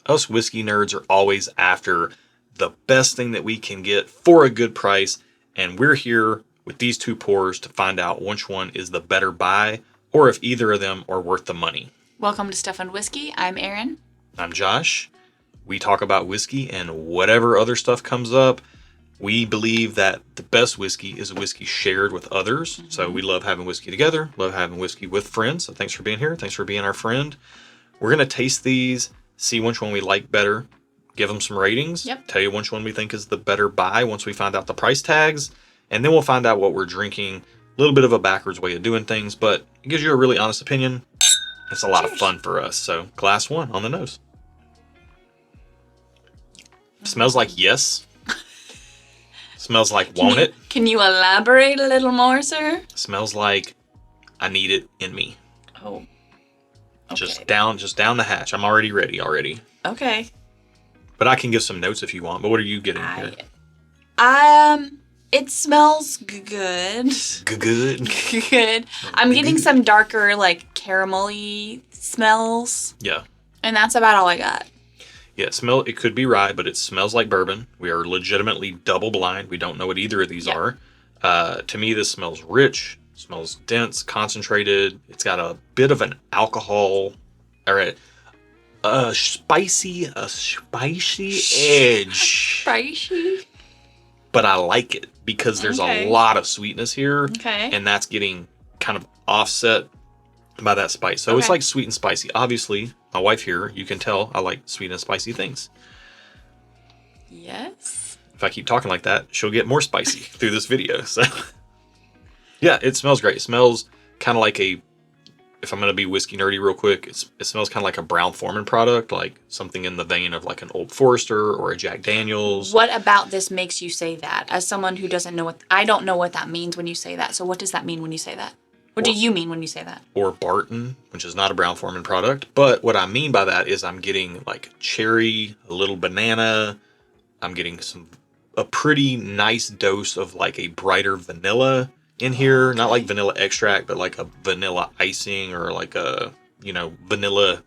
Us whiskey nerds are always after the best thing that we can get for a good price, and we're here with these two pours to find out which one is the better buy, or if either of them are worth the money. Welcome to Stuff and Whiskey. I'm Erin. I'm Josh. We talk about whiskey and whatever other stuff comes up. We believe that the best whiskey is a whiskey shared with others. Mm-hmm. So we love having whiskey together, love having whiskey with friends. So thanks for being here. Thanks for being our friend. We're going to taste these, see which one we like better, give them some ratings, tell you which one we think is the better buy once we find out the price tags, and then we'll find out what we're drinking. A little bit of a backwards way of doing things, but it gives you a really honest opinion. It's a lot of fun for us. So glass one on the nose. Smells like yes. Smells like won't it? Can you elaborate a little more, sir? Smells like I need it in me. Oh. Okay. Just down the hatch. I'm already ready already. Okay. But I can give some notes if you want. But what are you getting here? It smells good. Good. Good. I'm getting some darker, like caramelly smells. Yeah. And that's about all I got. Yeah, it could be rye, but it smells like bourbon. We are legitimately double blind. We don't know what either of these are. To me, this smells rich, smells dense, concentrated. It's got a bit of an alcohol, or a spicy edge. Spicy? But I like it because there's a lot of sweetness here. Okay. And that's getting kind of offset by that spice. So it's like sweet and spicy. Obviously, my wife here, you can tell I like sweet and spicy things. Yes. If I keep talking like that, she'll get more spicy through this video. So yeah, it smells great. It smells kind of like if I'm going to be whiskey nerdy real quick, it smells kind of like a Brown-Forman product, like something in the vein of like an Old Forester or a Jack Daniels. What about this makes you say that? As someone who doesn't know I don't know what that means when you say that. So what does that mean when you say that? What do you mean when you say that? Or Barton, which is not a Brown-Forman product. But what I mean by that is I'm getting like cherry, a little banana. I'm getting a pretty nice dose of like a brighter vanilla in here. Not like vanilla extract, but like a vanilla icing or like a, vanilla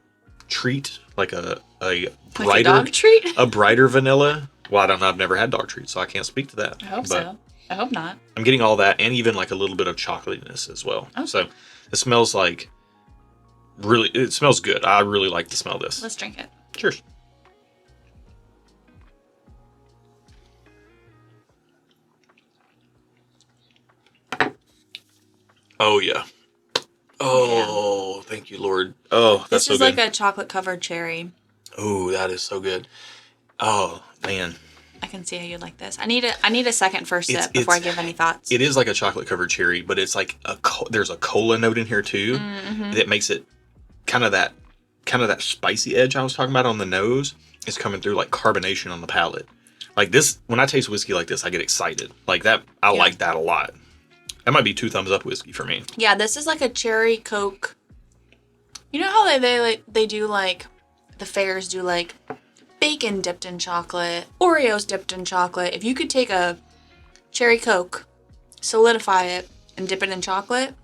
treat. Like a brighter, like a dog treat? A brighter vanilla. Well, I don't know. I've never had dog treats, so I can't speak to that. I hope so. I hope not. I'm getting all that and even like a little bit of chocolatiness as well. Okay. So it smells like it smells good. I really like the smell of this. Let's drink it. Cheers. Oh, yeah. Oh, thank you, Lord. Oh, that's so good. This is like a chocolate covered cherry. Oh, that is so good. Oh, man. I can see how you'd like this. I need a second first sip before I give any thoughts. It is like a chocolate covered cherry, but it's like there's a cola note in here too that makes it kind of that spicy edge I was talking about on the nose is coming through like carbonation on the palate. Like this, when I taste whiskey like this, I get excited. Like that, I like that a lot. That might be 2 thumbs up whiskey for me. Yeah, this is like a cherry Coke. You know how they do like the fairs do like bacon dipped in chocolate, Oreos dipped in chocolate. If you could take a cherry Coke, solidify it, and dip it in chocolate,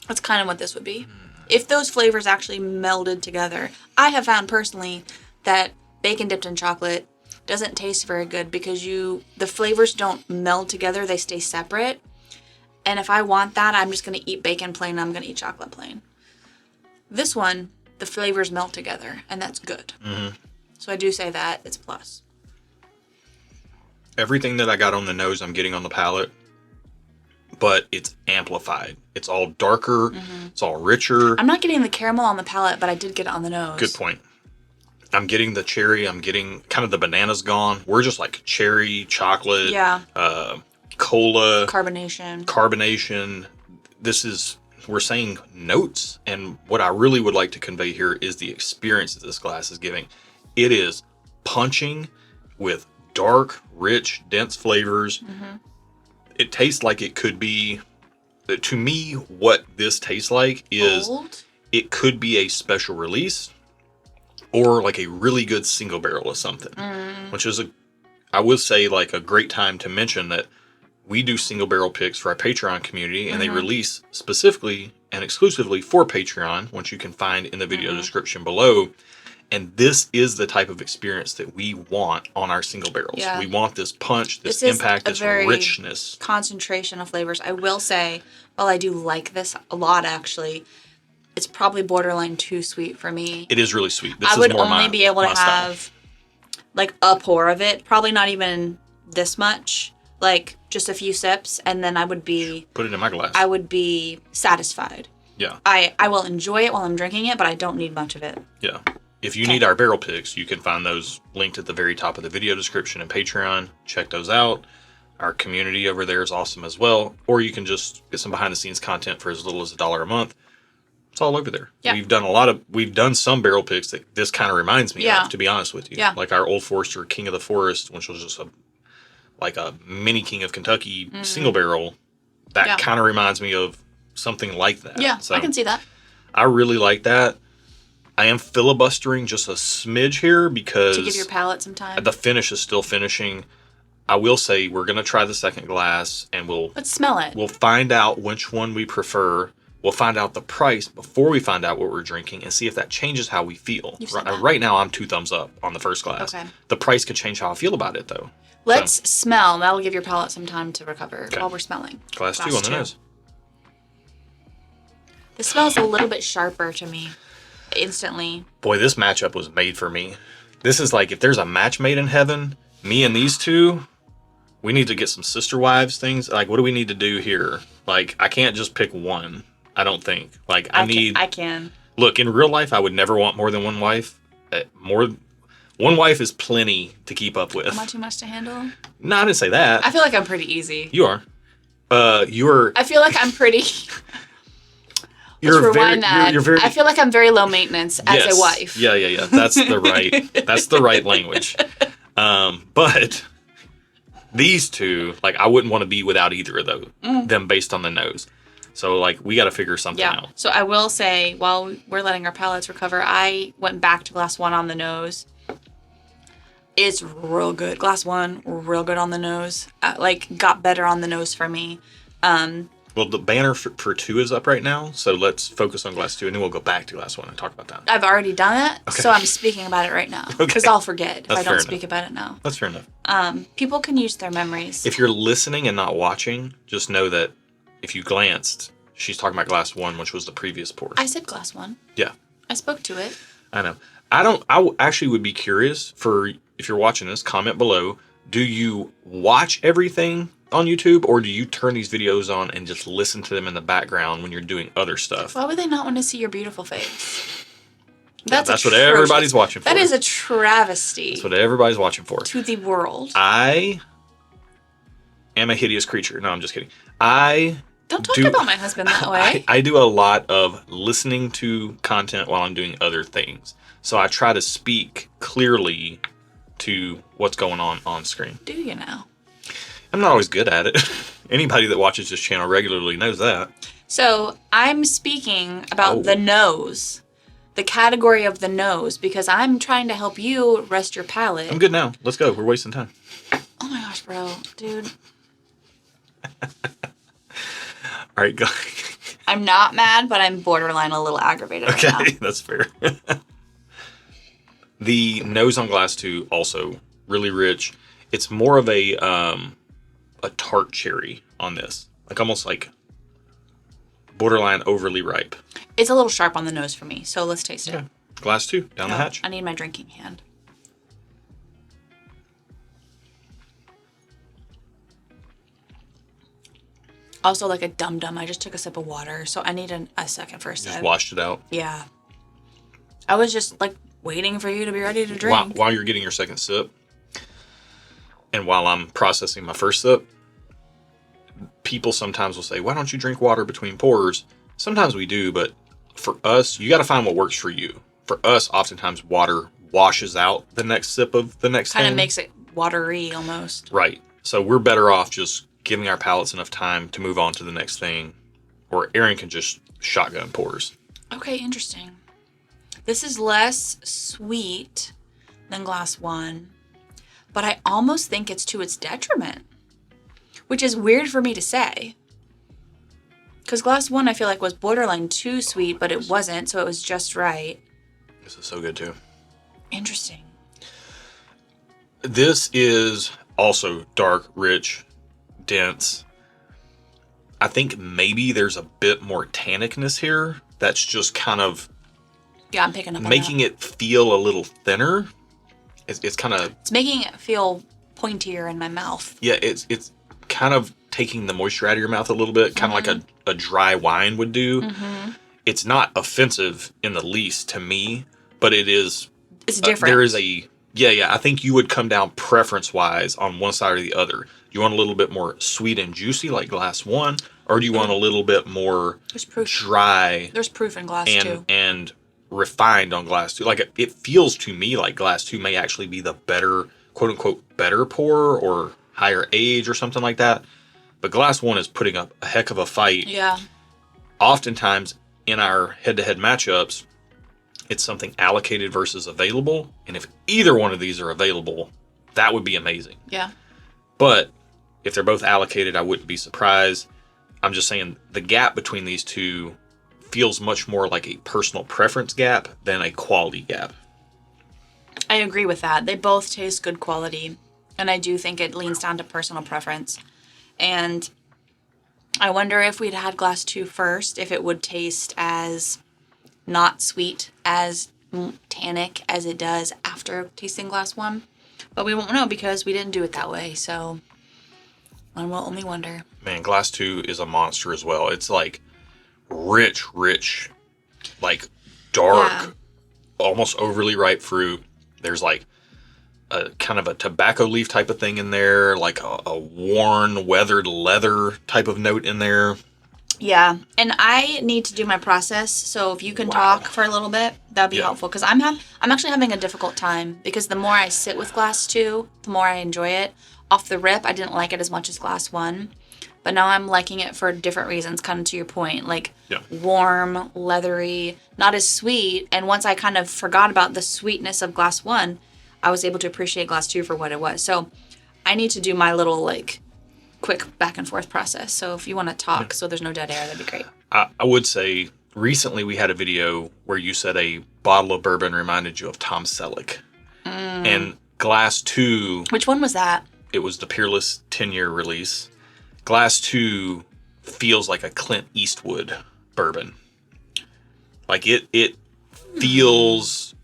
that's kind of what this would be. If those flavors actually melded together. I have found personally that bacon dipped in chocolate doesn't taste very good because the flavors don't meld together, they stay separate. And if I want that, I'm just going to eat bacon plain, I'm going to eat chocolate plain. This one, the flavors melt together, and that's good. Mm-hmm. So I do say that it's a plus. Everything that I got on the nose, I'm getting on the palate, but it's amplified. It's all darker. Mm-hmm. It's all richer. I'm not getting the caramel on the palate, but I did get it on the nose. Good point. I'm getting the cherry. I'm getting kind of the banana's gone. We're just like cherry, chocolate, cola. Carbonation. We're saying notes. And what I really would like to convey here is the experience that this glass is giving. It is punching with dark, rich, dense flavors. Mm-hmm. It tastes like it could be, to me, what this tastes like is it could be a special release or like a really good single barrel of something, which is I would say like a great time to mention that we do single barrel picks for our Patreon community and they release specifically and exclusively for Patreon, which you can find in the video description below. And this is the type of experience that we want on our single barrels. Yeah. We want this punch, this impact, this richness. Concentration of flavors. I will say, while I do like this a lot, actually, it's probably borderline too sweet for me. It is really sweet. I would only be able to have like a pour of it, probably not even this much, like just a few sips, and then I would be... Put it in my glass. I would be satisfied. Yeah. I will enjoy it while I'm drinking it, but I don't need much of it. Yeah. If you need our barrel picks, you can find those linked at the very top of the video description and Patreon. Check those out. Our community over there is awesome as well. Or you can just get some behind the scenes content for as little as $1 a month. It's all over there. Yeah. We've done some barrel picks that this kind of reminds me of, to be honest with you. Yeah. Like our Old Forester King of the Forest, which was just a mini King of Kentucky single barrel. That kind of reminds me of something like that. Yeah, so I can see that. I really like that. I am filibustering just a smidge here because... To give your palate some time. The finish is still finishing. I will say we're going to try the second glass and Let's smell it. We'll find out which one we prefer. We'll find out the price before we find out what we're drinking and see if that changes how we feel. Right now, I'm 2 thumbs up on the first glass. Okay. The price could change how I feel about it, though. Let's smell. That'll give your palate some time to recover while we're smelling. Glass 2 on the nose. This smells a little bit sharper to me. Instantly. Boy, this matchup was made for me. This is like, if there's a match made in heaven, me and these two, we need to get some sister wives things. Like, what do we need to do here? Like, I can't just pick one, I don't think. Like, I can. Look, in real life, I would never want more than one wife. One wife is plenty to keep up with. Am I too much to handle? No, I didn't say that. I feel like I'm pretty easy. You are. I feel like I'm pretty... Let's rewind that. I feel like I'm very low maintenance as a wife. Yeah. That's the right language. But these two, like, I wouldn't want to be without either of them based on the nose. So, like, we got to figure something out. So I will say, while we're letting our palates recover, I went back to glass 1 on the nose. It's real good. Glass 1, real good on the nose. Got better on the nose for me. Well, the banner for 2 is up right now, so let's focus on glass 2, and then we'll go back to glass 1 and talk about that. I've already done it, so I'm speaking about it right now. Because I'll forget if I don't speak about it now. That's fair enough. People can use their memories. If you're listening and not watching, just know that if you glanced, she's talking about glass 1, which was the previous pour. I said glass 1. Yeah. I spoke to it. I know. I actually would be curious if you're watching this, comment below. Do you watch everything on YouTube, or do you turn these videos on and just listen to them in the background when you're doing other stuff? Why would they not want to see your beautiful face? That's what everybody's watching for. That is a travesty. That's what everybody's watching for. To the world. I am a hideous creature. No, I'm just kidding. Don't talk about my husband that way. I do a lot of listening to content while I'm doing other things. So I try to speak clearly to what's going on screen. Do you now? I'm not always good at it. Anybody that watches this channel regularly knows that. So I'm speaking about the nose, the category of the nose, because I'm trying to help you rest your palate. I'm good now. Let's go. We're wasting time. Oh my gosh, bro. Dude. All right, go. I'm not mad, but I'm borderline a little aggravated right now. Okay, that's fair. The nose on glass 2 also really rich. It's more of a tart cherry on this, like almost like borderline overly ripe. It's a little sharp on the nose for me, so let's taste it. Glass 2 down the hatch. I need my drinking hand. Also, like a dum-dum, I just took a sip of water, so I need a second for a sip. Just washed it out. Yeah. I was just like waiting for you to be ready to drink. While you're getting your second sip, and while I'm processing my first sip, people sometimes will say, why don't you drink water between pours? Sometimes we do, but for us, you got to find what works for you. For us, oftentimes water washes out the next sip of the next thing. Kind of makes it watery almost. Right. So we're better off just giving our palates enough time to move on to the next thing, or Aaron can just shotgun pours. Okay, interesting. This is less sweet than glass 1, but I almost think it's to its detriment, which is weird for me to say. Because glass 1 I feel like was borderline too sweet, but it wasn't, so it was just right. This is so good too. Interesting. This is also dark, rich, dense. I think maybe there's a bit more tannicness here. That's just kind of I'm picking up on making it feel a little thinner. It's kind of... It's making it feel pointier in my mouth. Yeah, it's kind of taking the moisture out of your mouth a little bit, kind of like a dry wine would do. Mm-hmm. It's not offensive in the least to me, but it is... It's different. There is a... Yeah, I think you would come down preference-wise on one side or the other. You want a little bit more sweet and juicy like Glass 1, or do you want a little bit more dry? There's proof in Glass 2. And refined on Glass 2. Like, it feels to me like Glass 2 may actually be the better, quote-unquote, better pour or higher age or something like that. But Glass 1 is putting up a heck of a fight. Yeah. Oftentimes, in our head-to-head matchups, it's something allocated versus available. And if either one of these are available, that would be amazing. Yeah. But if they're both allocated, I wouldn't be surprised. I'm just saying the gap between these two feels much more like a personal preference gap than a quality gap. I agree with that. They both taste good quality. And I do think it leans down to personal preference. And I wonder if we'd had Glass 2 first, if it would taste as not sweet, as tannic as it does after tasting Glass 1. But we won't know because we didn't do it that way. So one will only wonder. Man, Glass 2 is a monster as well. It's like rich, like dark, almost overly ripe fruit. There's like a kind of a tobacco leaf type of thing in there, like a worn, weathered leather type of note in there. Yeah, and I need to do my process, so if you can talk for a little bit, that'd be helpful, because I'm actually having a difficult time, because the more I sit with Glass 2, the more I enjoy it. Off the rip, I didn't like it as much as Glass 1, but now I'm liking it for different reasons, kind of to your point, like warm, leathery, not as sweet, and once I kind of forgot about the sweetness of Glass 1, I was able to appreciate Glass 2 for what it was. So I need to do my little, like, quick back and forth process. So if you want to talk so there's no dead air, that'd be great. I would say recently we had a video where you said a bottle of bourbon reminded you of Tom Selleck. And Glass 2... Which one was that? It was the Peerless 10-year release. Glass 2 feels like a Clint Eastwood bourbon. Like it feels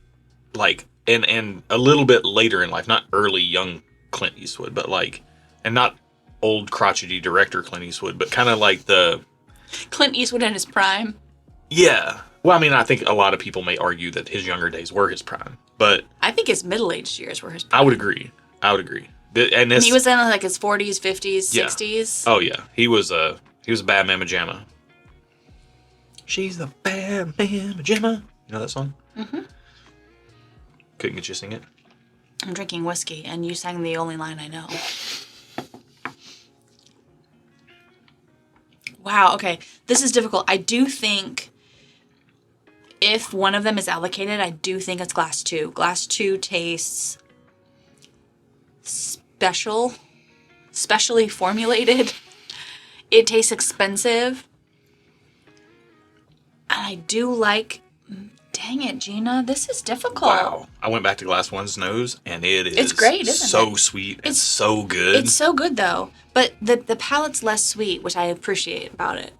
like... And a little bit later in life, not early young Clint Eastwood, but like... And not old crotchety director Clint Eastwood, but kind of like the... Clint Eastwood in his prime? Yeah. Well, I mean, I think a lot of people may argue that his younger days were his prime, but... I think his middle-aged years were his prime. I would agree. And he was in like his 40s, 50s, 60s. Oh, yeah. He was a bad mamma jamma. She's the bad mamma jamma. You know that song? Mm-hmm. Couldn't get you to sing it? I'm drinking whiskey, and you sang the only line I know. Wow, okay. This is difficult. I do think if one of them is allocated, I do think it's Glass 2. Glass 2 tastes specially formulated. It tastes expensive. And I do like... Dang it, Gina. This is difficult. Wow. I went back to Glass 1's nose, and it's great, isn't so it? Sweet and so good. It's so good, though. But the palate's less sweet, which I appreciate about it.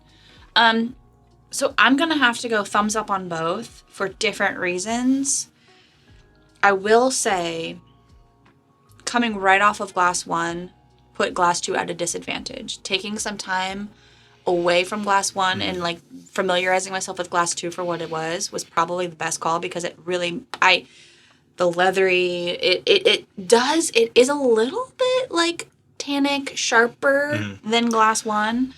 So I'm going to have to go thumbs up on both for different reasons. I will say, coming right off of Glass 1, put Glass 2 at a disadvantage. Taking some time away from Glass 1 and like familiarizing myself with Glass 2 for what it was probably the best call, because it really, the leathery, it is a little bit like tannic, sharper than Glass 1.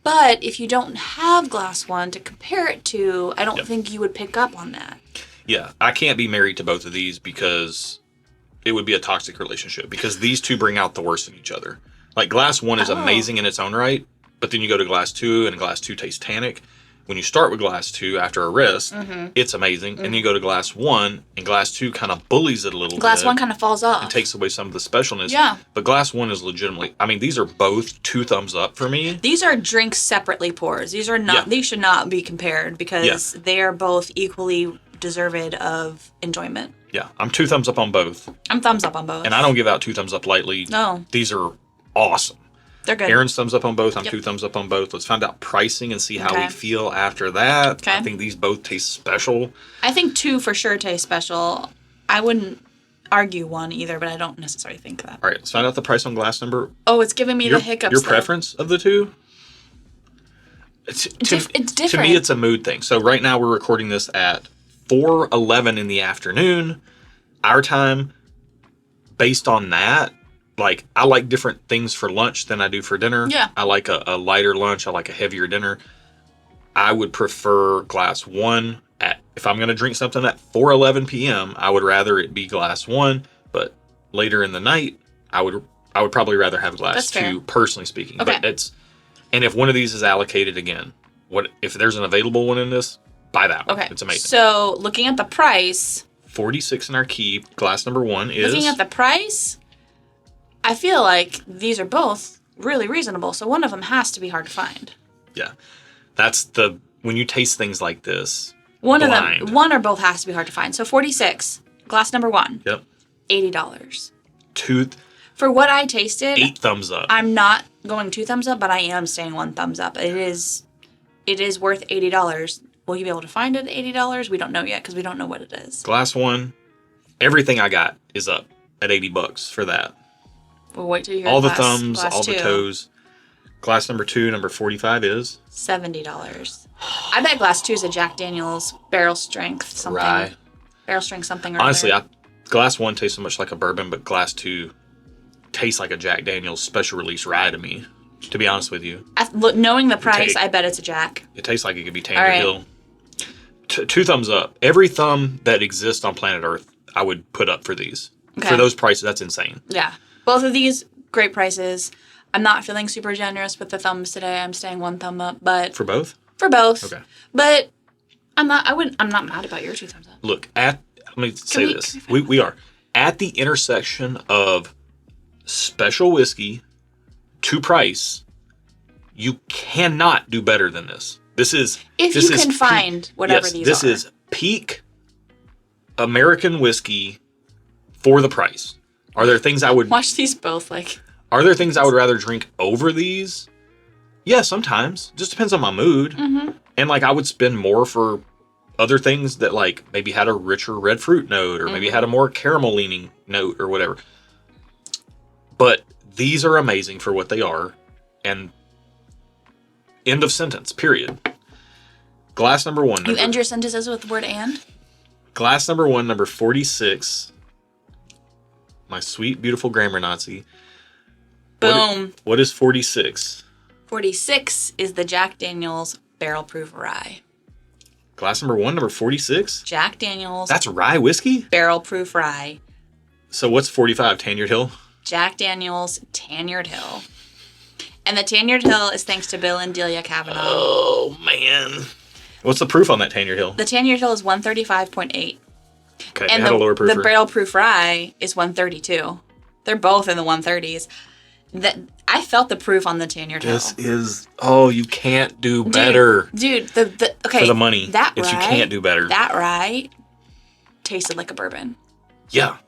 But if you don't have Glass 1 to compare it to, I don't think you would pick up on that. Yeah, I can't be married to both of these because it would be a toxic relationship, because these two bring out the worst in each other. Like Glass 1 is amazing in its own right, but then you go to Glass 2 and Glass 2 tastes tannic. When you start with Glass 2 after a rest, it's amazing. And then you go to Glass 1 and Glass 2 kind of bullies it a little bit. Glass 1 kind of falls off. And takes away some of the specialness. Yeah. But Glass 1 is legitimately, I mean, these are both 2 thumbs up for me. These are drink separately pours. These are not, these should not be compared, because they are both equally deserved of enjoyment. Yeah, I'm 2 thumbs up on both. I'm thumbs up on both. And I don't give out 2 thumbs up lightly. No. These are awesome. They're good. Aaron's thumbs up on both. I'm 2 thumbs up on both. Let's find out pricing and see how we feel after that. Okay. I think these both taste special. I think 2 for sure taste special. I wouldn't argue 1 either, but I don't necessarily think that. All right, let's find out the price on glass number. Oh, it's giving me the hiccups. Your preference of the 2? It's different. To me, it's a mood thing. So right now we're recording this at 4:11 in the afternoon, our time. Based on that, like, I like different things for lunch than I do for dinner. Yeah. I like a lighter lunch. I like a heavier dinner. I would prefer glass 1 if I'm going to drink something at 4:11 p.m., I would rather it be glass 1, but later in the night, I would probably rather have glass 2, personally speaking. Okay. But and if one of these is allocated again, if there's an available one in this, buy that one. Okay. It's amazing. So, looking at the price, $46 in our keep. Glass number 1 is... Looking at the price, I feel like these are both really reasonable, so one of them has to be hard to find. Yeah. That's when you taste things like this, one or both has to be hard to find. So 46, glass number 1. Yep. $80. For what I tasted... 8 thumbs up. I'm not going 2 thumbs up, but I am staying 1 thumbs up. It is worth $80. Will you be able to find it at $80? We don't know yet because we don't know what it is. Glass 1, everything I got is up at $80 for that. We'll wait till you hear all the thumbs, all the toes. Glass number 2, number 45 is $70. I bet glass 2 is a Jack Daniel's barrel strength something. Rye. Barrel strength something. Or honestly, glass 1 tastes so much like a bourbon, but glass 2 tastes like a Jack Daniel's special release rye to me. To be honest with you, knowing the price, I bet it's a Jack. It tastes like it could be Tanner Hill. 2 thumbs up. Every thumb that exists on planet Earth, I would put up for these. Okay. For those prices, that's insane. Yeah. Both of these, great prices. I'm not feeling super generous with the thumbs today. I'm staying 1 thumb up, but... For both? For both. Okay. But I'm not mad about your 2 thumbs up. Look, let me say this. We are at the intersection of special whiskey to price. You cannot do better than this. This is... If you can find whatever these are. This is peak American whiskey for the price. Are there things I would... Watch these both, like... Are there things I would rather drink over these? Yeah, sometimes. Just depends on my mood. Mm-hmm. And, like, I would spend more for other things that, like, maybe had a richer red fruit note or maybe had a more caramel-leaning note or whatever. But these are amazing for what they are. And end of sentence, period. Glass number 1. You end your sentences with the word and? Glass number 1, number 46. My sweet, beautiful grammar Nazi. Boom. What is 46? 46 is the Jack Daniel's Barrel Proof Rye. Glass number 1, number 46? Jack Daniel's. That's rye whiskey? Barrel Proof Rye. So what's 45? Tanyered Hill? Jack Daniel's Tanyered Hill. And the Tanyered Hill is thanks to Bill and Delia Kavanaugh. Oh, man. What's the proof on that Tanyered Hill? The Tanyered Hill is 135.8. Okay, and had a lower proof. The Barrel Proof Rye is 132. They're both in the 130s. I felt the proof on the Tanyered Hill. This is... Oh, you can't do better. Dude, okay. For the money. That rye, you can't do better. That rye tasted like a bourbon. Yeah.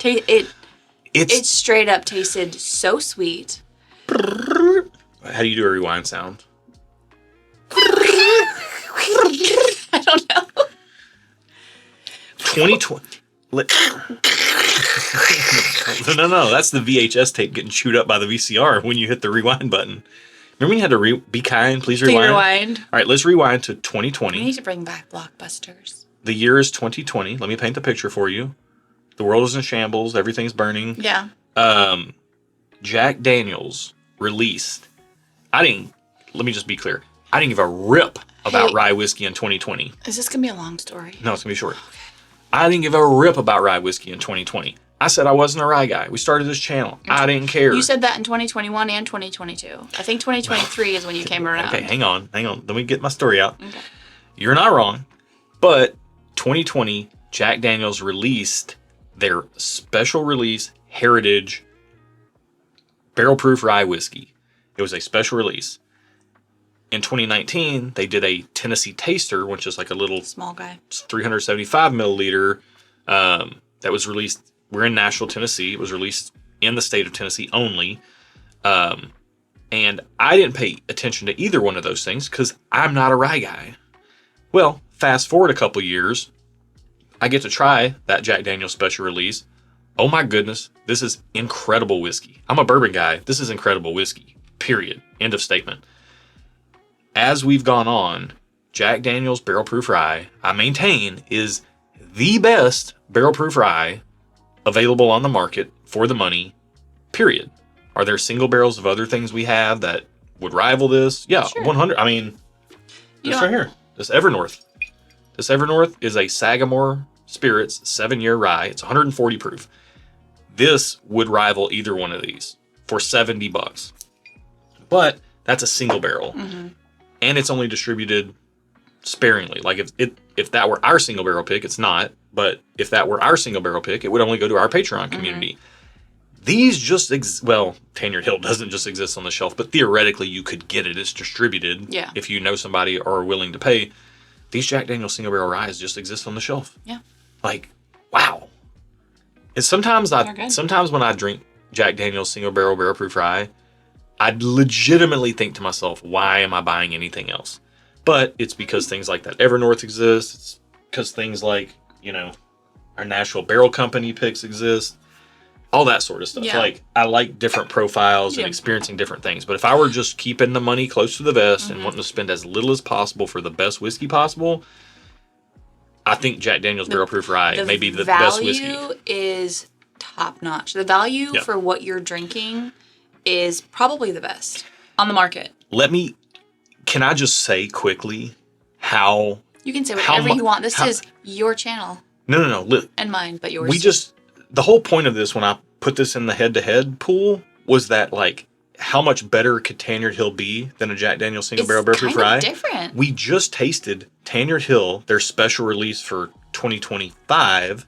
It straight up tasted so sweet. How do you do a rewind sound? I don't know. 2020. No, that's the VHS tape getting chewed up by the VCR when you hit the rewind button. Remember when you had to be kind, please rewind? Rewind. All right, let's rewind to 2020. We need to bring back Blockbusters. The year is 2020. Let me paint the picture for you. The world is in shambles. Everything's burning. Yeah. Jack Daniel's released. Let me just be clear. I didn't give a rip about rye whiskey in 2020. Is this going to be a long story? No, it's going to be short. Okay. I didn't give a rip about rye whiskey in 2020. I said I wasn't a rye guy. We started this channel. I didn't care. You said that in 2021 and 2022. I think 2023 is when you came around. Okay, hang on. Let me get my story out. Okay. You're not wrong. But 2020, Jack Daniel's released their special release Heritage Barrel Proof Rye Whiskey. It was a special release. In 2019, they did a Tennessee Taster, which is like a little... Small guy. 375 milliliter that was released. We're in Nashville, Tennessee. It was released in the state of Tennessee only. And I didn't pay attention to either one of those things because I'm not a rye guy. Well, fast forward a couple years, I get to try that Jack Daniel's special release. Oh my goodness, this is incredible whiskey. I'm a bourbon guy. This is incredible whiskey. Period. End of statement. As we've gone on, Jack Daniel's Barrel Proof Rye, I maintain, is the best barrel proof rye available on the market for the money, period. Are there single barrels of other things we have that would rival this? Yeah, sure. 100. I mean, this right here, this Evernorth. This Evernorth is a Sagamore Spirits 7-year rye. It's 140 proof. This would rival either one of these for $70. But that's a single barrel. Mm-hmm. And it's only distributed sparingly. Like if that were our single barrel pick, it's not. But if that were our single barrel pick, it would only go to our Patreon community. Mm-hmm. These just, Tanyard Hill doesn't just exist on the shelf, but theoretically you could get it. It's distributed if you know somebody or are willing to pay. These Jack Daniel's single barrel ryes just exist on the shelf. Yeah. Like, wow. And sometimes when I drink Jack Daniel's single barrel proof rye, I legitimately think to myself, why am I buying anything else? But it's because things like that Evernorth exists. It's because things like, our Nashville Barrel Company picks exist. All that sort of stuff. Yeah. Like, I like different profiles and experiencing different things. But if I were just keeping the money close to the vest and wanting to spend as little as possible for the best whiskey possible, I think Jack Daniel's Barrel Proof Rye may be the best whiskey. The value is top notch. The value for what you're drinking is probably the best on the market. Can I just say quickly how... You can say whatever you want. This is your channel. No. And mine, but yours. The whole point of this, when I put this in the head-to-head pool, was that, like, how much better could Tanyard Hill be than a Jack Daniel's Single Barrel Proof Rye? It's different. We just tasted Tanyard Hill, their special release for 2025,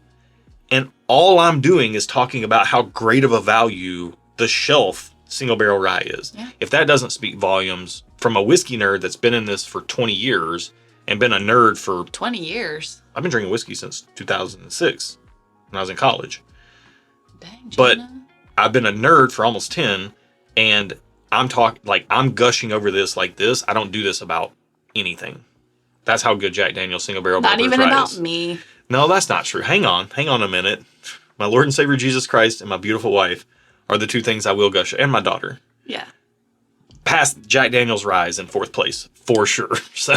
and all I'm doing is talking about how great of a value the shelf Single Barrel Rye is. Yeah. If that doesn't speak volumes from a whiskey nerd that's been in this for 20 years and been a nerd for... 20 years? I've been drinking whiskey since 2006 when I was in college. Dang, but I've been a nerd for almost 10, and I'm gushing over this like this. I don't do this about anything. That's how good Jack Daniel's Single Barrel Proof Rye is. Not even about me. No, that's not true. Hang on a minute. My Lord and Savior Jesus Christ and my beautiful wife are the two things I will gush, and my daughter. Yeah. Past Jack Daniel's Rye in 4th place, for sure. So,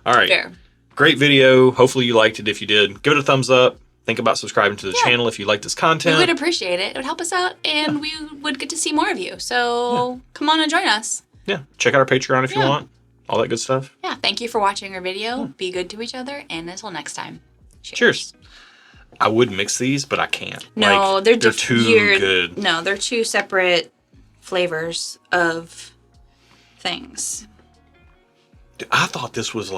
all right. Fair. Great video. Hopefully you liked it. If you did, give it a thumbs up. Think about subscribing to the channel if you like this content. We would appreciate it. It would help us out, and we would get to see more of you. So come on and join us. Yeah. Check out our Patreon if you want. All that good stuff. Yeah. Thank you for watching our video. Be good to each other, and until next time. Cheers. I would mix these, but I can't. No, they're too good. No, they're two separate flavors of things. Dude, I thought this was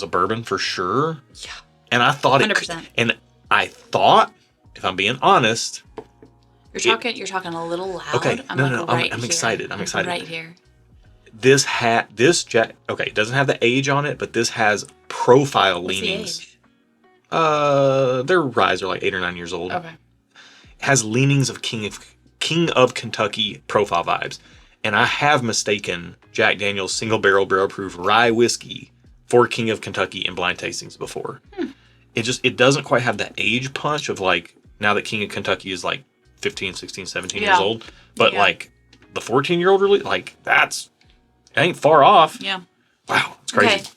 a bourbon for sure. Yeah. And I thought 100%. If I'm being honest, you're talking a little loud. Okay. I'm excited. I'm excited. Right here. It doesn't have the age on it, but this has profile leanings. The age? Their ryes are like 8 or 9 years old. Okay. It has leanings of King of Kentucky profile vibes. And I have mistaken Jack Daniel's Single Barrel Proof Rye whiskey for King of Kentucky in blind tastings before. It doesn't quite have the age punch of, like, now that King of Kentucky is like 15, 16, 17 years old. But like the 14-year-old really, like, it ain't far off. Yeah. Wow, it's crazy. Okay.